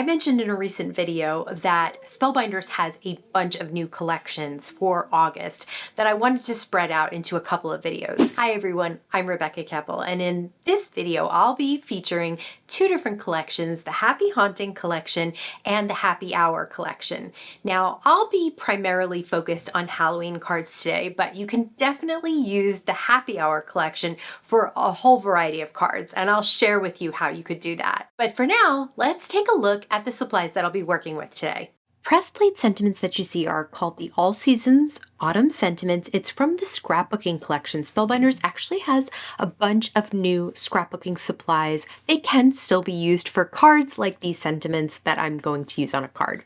I mentioned in a recent video that Spellbinders has a bunch of new collections for August that I wanted to spread out into a couple of videos. Hi everyone, I'm Rebecca Keppel, and in this video I'll be featuring two different collections, the Happy Haunting collection and the Happy Hour collection. Now I'll be primarily focused on Halloween cards today, but you can definitely use the Happy Hour collection for a whole variety of cards, and I'll share with you how you could do that. But for now, let's take a look at the supplies that I'll be working with today. Press plate sentiments that you see are called the All Seasons Autumn Sentiments. It's from the scrapbooking collection. Spellbinders actually has a bunch of new scrapbooking supplies. They can still be used for cards like these sentiments that I'm going to use on a card.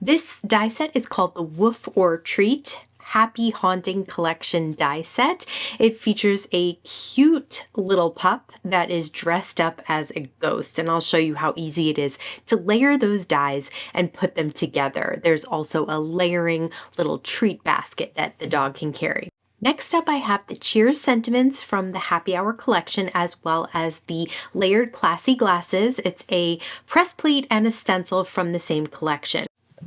This die set is called the Woof-or-Treat Happy Haunting Collection die set. It features a cute little pup that is dressed up as a ghost, and I'll show you how easy it is to layer those dies and put them together. There's also a layering little treat basket that the dog can carry. Next up, I have the Cheers sentiments from the Happy Hour collection, as well as the layered classy glasses. It's a press plate and a stencil from the same collection.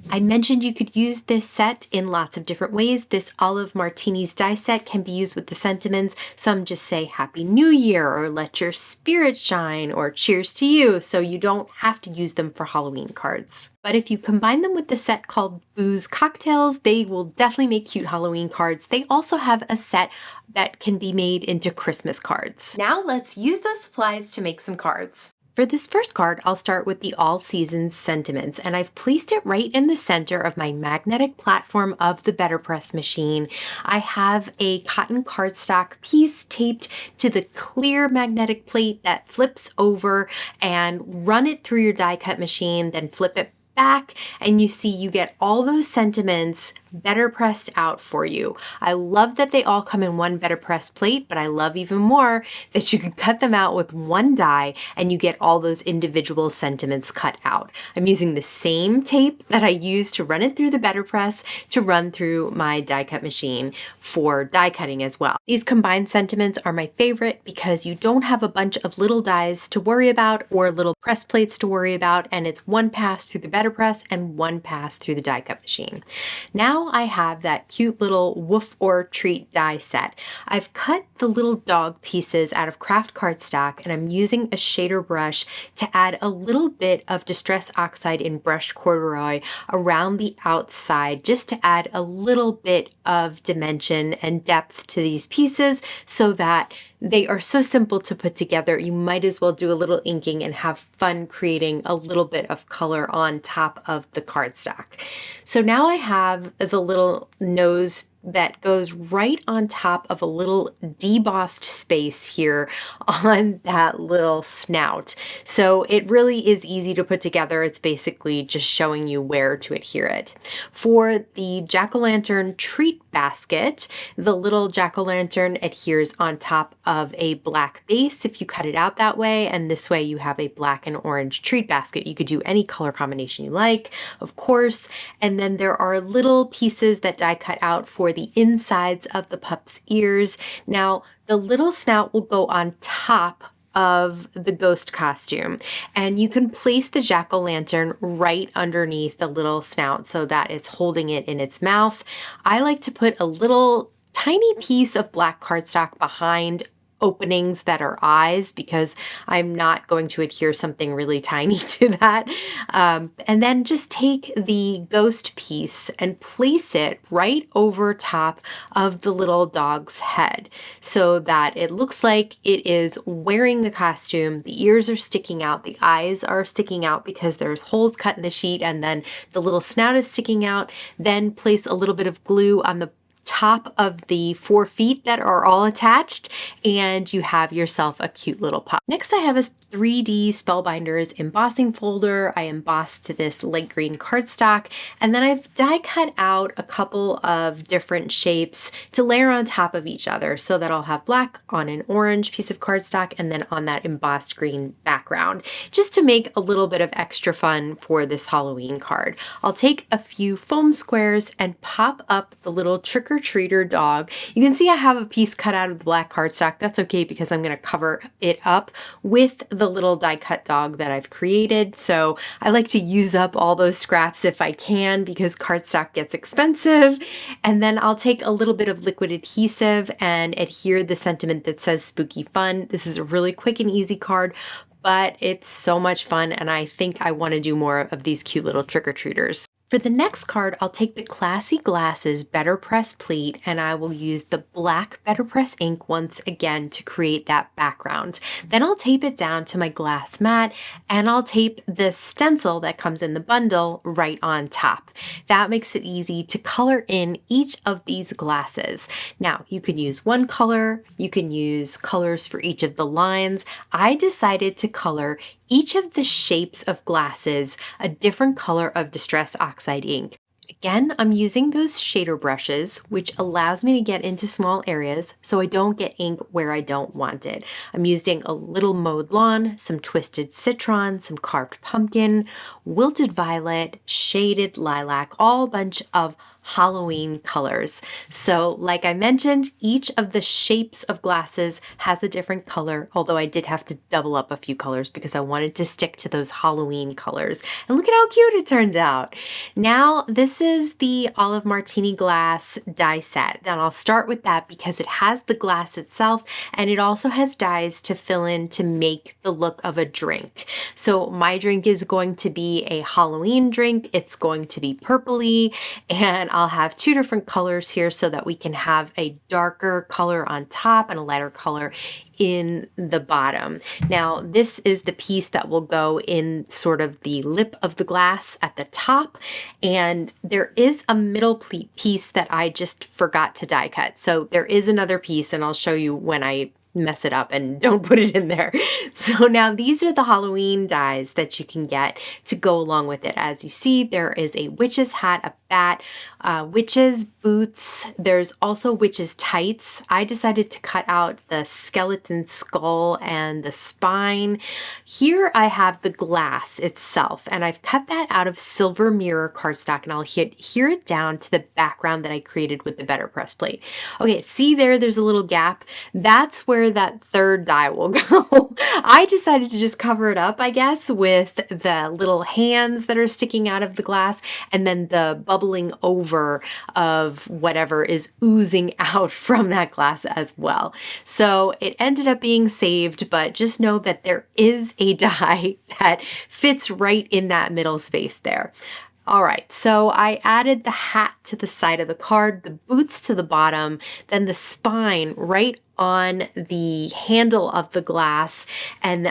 I mentioned you could use this set in lots of different ways. This Olive Martinis die set can be used with the sentiments. Some just say Happy New Year or Let Your Spirit Shine or Cheers to You, so you don't have to use them for Halloween cards. But if you combine them with the set called Booze Cocktails, they will definitely make cute Halloween cards. They also have a set that can be made into Christmas cards. Now let's use those supplies to make some cards. For this first card, I'll start with the All Seasons Sentiments, and I've placed it right in the center of my magnetic platform of the BetterPress machine. I have a cotton cardstock piece taped to the clear magnetic plate that flips over, and run it through your die cut machine, then flip it back, and you see you get all those sentiments better pressed out for you. I love that they all come in one BetterPress plate, but I love even more that you can cut them out with one die and you get all those individual sentiments cut out. I'm using the same tape that I used to run it through the BetterPress to run through my die cut machine for die cutting as well. These combined sentiments are my favorite because you don't have a bunch of little dies to worry about or little press plates to worry about, and it's one pass through the BetterPress and one pass through the die cut machine. Now I have that cute little Woof-or-Treat die set. I've cut the little dog pieces out of craft cardstock, and I'm using a shader brush to add a little bit of Distress Oxide in Brushed Corduroy around the outside, just to add a little bit of dimension and depth to these pieces so that they are so simple to put together. You might as well do a little inking and have fun creating a little bit of color on top of the cardstock. So now I have the little nose that goes right on top of a little debossed space here on that little snout. So it really is easy to put together. It's basically just showing you where to adhere it. For the jack-o'-lantern treat basket, the little jack-o'-lantern adheres on top of a black base if you cut it out that way, and this way you have a black and orange treat basket. You could do any color combination you like, of course, and then there are little pieces that die cut out for the insides of the pup's ears. Now, the little snout will go on top of the ghost costume, and you can place the jack-o'-lantern right underneath the little snout so that it's holding it in its mouth. I like to put a little tiny piece of black cardstock behind openings that are eyes because I'm not going to adhere something really tiny to that. And then just take the ghost piece and place it right over top of the little dog's head so that it looks like it is wearing the costume. The ears are sticking out, the eyes are sticking out because there's holes cut in the sheet, and then the little snout is sticking out. Then place a little bit of glue on the top of the 4 feet that are all attached, and you have yourself a cute little pup. Next, I have a 3D Spellbinders embossing folder. I embossed this light green cardstock, and then I've die cut out a couple of different shapes to layer on top of each other so that I'll have black on an orange piece of cardstock and then on that embossed green background, just to make a little bit of extra fun for this Halloween card. I'll take a few foam squares and pop up the little trick-or-treater dog. You can see I have a piece cut out of the black cardstock. That's okay because I'm going to cover it up with the the little die cut dog that I've created. So I like to use up all those scraps if I can because cardstock gets expensive. And then I'll take a little bit of liquid adhesive and adhere the sentiment that says Spooky Fun. This is a really quick and easy card, but it's so much fun, and I think I want to do more of these cute little trick-or-treaters. For the next card, I'll take the Classy Glasses BetterPress plate and I will use the black BetterPress ink once again to create that background. Then I'll tape it down to my glass mat and I'll tape the stencil that comes in the bundle right on top. That makes it easy to color in each of these glasses. Now, you can use one color, you can use colors for each of the lines. I decided to color each of the shapes of glasses a different color of Distress Oxide ink. Again, I'm using those shader brushes, which allows me to get into small areas so I don't get ink where I don't want it. I'm using a little mowed lawn, some twisted citron, some carved pumpkin, wilted violet, shaded lilac, all a bunch of Halloween colors. So like I mentioned, each of the shapes of glasses has a different color, although I did have to double up a few colors because I wanted to stick to those Halloween colors. And look at how cute it turns out. Now, this is the Olive Martini glass die set. And I'll start with that because it has the glass itself and it also has dies to fill in to make the look of a drink. So my drink is going to be a Halloween drink. It's going to be purpley, and I'll have two different colors here so that we can have a darker color on top and a lighter color in the bottom. Now, this is the piece that will go in sort of the lip of the glass at the top, and there is a middle piece that I just forgot to die cut. So there is another piece, and I'll show you when I mess it up and don't put it in there. So now these are the Halloween dies that you can get to go along with it. As you see, there is a witch's hat, a bat, witch's boots. There's also witch's tights. I decided to cut out the skeleton skull and the spine. Here I have the glass itself, and I've cut that out of silver mirror cardstock, and I'll adhere it down to the background that I created with the BetterPress plate. Okay, see there's a little gap. That's where that third die will go. I decided to just cover it up, I guess, with the little hands that are sticking out of the glass and then the bubbling over of whatever is oozing out from that glass as well. So it ended up being saved, but just know that there is a die that fits right in that middle space there. All right, so I added the hat to the side of the card, the boots to the bottom, then the spine right on the handle of the glass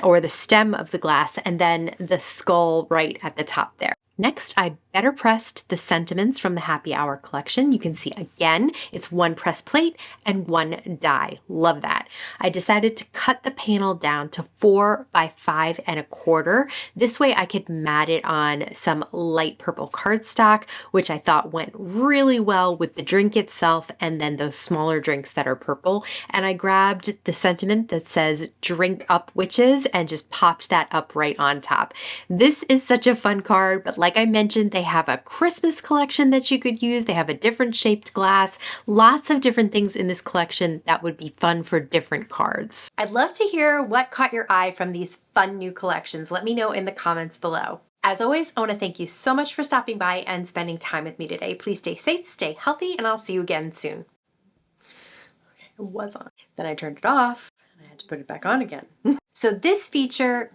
or the stem of the glass, and then the skull right at the top there. Next, I better pressed the sentiments from the Happy Hour collection. You can see again, it's one press plate and one die. Love that. I decided to cut the panel down to 4 by 5 1/4. This way I could mat it on some light purple cardstock, which I thought went really well with the drink itself and then those smaller drinks that are purple. And I grabbed the sentiment that says Drink Up Witches and just popped that up right on top. This is such a fun card, but like I mentioned, they have a Christmas collection that you could use. They have a different shaped glass, lots of different things in this collection that would be fun for different cards. I'd love to hear what caught your eye from these fun new collections. Let me know in the comments below. As always, I want to thank you so much for stopping by and spending time with me today. Please stay safe, stay healthy, and I'll see you again soon. Okay, it was on. Then I turned it off and I had to put it back on again. So this feature